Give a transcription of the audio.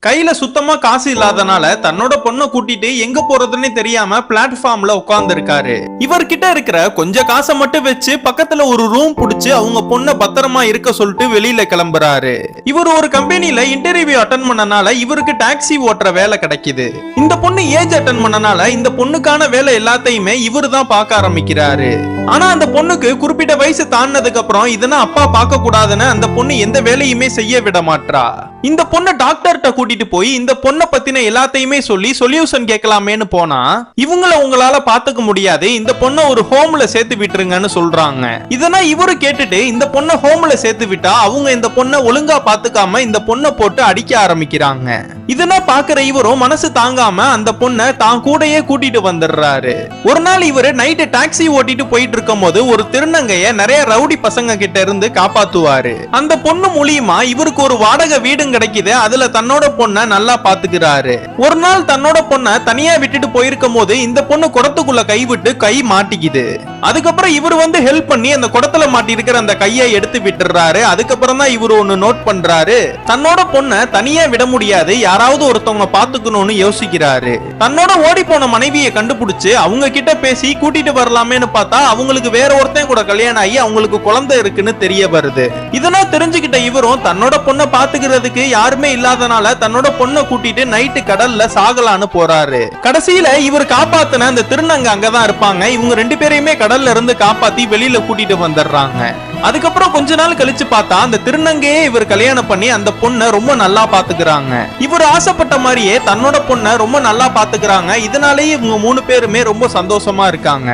கையில சுத்தமா காசு இல்லாதனால தன்னோட பொண்ணை கூட்டிட்டு எங்க போறதுன்னு தெரியாம பிளாட்ஃபார்ம்ல உட்கார்ந்து இருக்காரு. இவர்கிட்ட இருக்கிற கொஞ்ச காசை மட்டும் வச்சு பக்கத்துல ஒரு ரூம் புடிச்சு அவங்க பொண்ணை பத்திரமா இருக்க சொல்லிட்டு வெளியில கிளம்புறாரு. இவர் ஒரு கம்பெனில இன்டர்வியூ அட்டன் பண்ணனால இவருக்கு டாக்ஸி ஓட்டுற வேலை கிடைக்குது. இந்த பொண்ணு ஏஜ் அட்டன் பண்ணனால இந்த பொண்ணுக்கான வேலை எல்லாத்தையுமே இவரு தான் பார்க்க ஆரம்பிக்கிறாரு. ஆனா அந்த பொண்ணுக்கு குறிப்பிட்ட வயசு தாண்டினதுக்கு அப்புறம் இதனா அப்பா பார்க்க கூடாதுன்னு அந்த பொண்ணு எந்த வேலையுமே செய்ய விட மாட்டா. இந்த பொண்ணு டாக்டர்கிட்ட கூட்டிட்டு போய் இந்த பொண்ணை பத்தின எல்லாத்தையுமே சொல்லி சொல்யூஷன் கேட்கலாமேன்னு போனா இவங்கள உங்களால பாத்துக்க முடியாது, இந்த பொண்ணை ஒரு ஹோம்ல சேர்த்து விட்டுருங்கன்னு சொல்றாங்க. இதனா இவரு கேட்டுட்டு இந்த பொண்ணை ஹோம்ல சேர்த்து விட்டா அவங்க இந்த பொண்ணை ஒழுங்கா பாத்துக்காம இந்த பொண்ணை போட்டு அடிக்க ஆரம்பிக்கிறாங்க. இதனா பாக்குற இவரும் மனசு தாங்காம அந்த பொண்ணை தான் கூடயே கூட்டிட்டு வந்துடுறாரு. ஒரு நாள் இவரு நைட்டு டாக்ஸி ஓட்டிட்டு போயிட்டு இருக்கும் போது ஒரு திருநங்கைய நிறைய ரவுடி பசங்க கிட்ட இருந்து காப்பாத்துவாரு. அந்த பொண்ணு மூலியமா இவருக்கு ஒரு வாடகை வீடும் கிடைக்குது. அதுல தன்னோட பொண்ணை நல்லா பாத்துக்கிறாரு. ஒரு நாள் தன்னோட பொண்ணை தனியா விட்டுட்டு போயிருக்கும் போது இந்த பொண்ணு குடத்துக்குள்ள கை விட்டு கை மாட்டிக்குது. அதுக்கப்புறம் இவர் வந்து ஹெல்ப் பண்ணி அந்த குடத்துல மாட்டி இருக்கிற அந்த கையை எடுத்து விட்டுறாரு. அதுக்கப்புறம் தான் இவர் ஒன்னு நோட் பண்றாரு, தன்னோட பொண்ணை தனியா விட முடியாது, யாராவது ஒருத்தவங்க பாத்துக்கணும்னு யோசிக்கிறாரு. தன்னோட ஓடி போன மனைவியை கண்டுபிடிச்சு அவங்க கிட்ட பேசி கூட்டிட்டு வரலாமேன்னு பார்த்தா அவங்களுக்கு வேற ஒருத்தன் கூட கல்யாணம் ஆகி அவங்களுக்கு குழந்தை இருக்குன்னு தெரிய வருது. இதெல்லாம் தெரிஞ்சுக்கிட்ட இவரும் தன்னோட பொண்ணை பாத்துக்கிறதுக்கு யாருமே இல்லாதனால தன்னோட பொண்ணை கூட்டிட்டு நைட்டு கடல்ல சாகலான்னு போறாரு. கடைசியில இவர் காப்பாத்தின அந்த திருநங்கை அங்கதான் இருப்பாங்க. இவங்க ரெண்டு பேரையுமே கடல்ல இருந்து காப்பாத்தி வெளியில கூட்டிட்டு வந்துடுறாங்க. அதுக்கப்புறம் கொஞ்ச நாள் கழிச்சு பார்த்தா அந்த திருநங்கையே இவர் கல்யாணம் பண்ணி அந்த பொண்ணை ரொம்ப நல்லா பாத்துக்கிறாங்க. இவர் ஆசைப்பட்ட மாதிரியே தன்னோட பொண்ணை ரொம்ப நல்லா பாத்துக்கிறாங்க. இதனாலேயே இவங்க 3 பேருமே ரொம்ப சந்தோஷமா இருக்காங்க.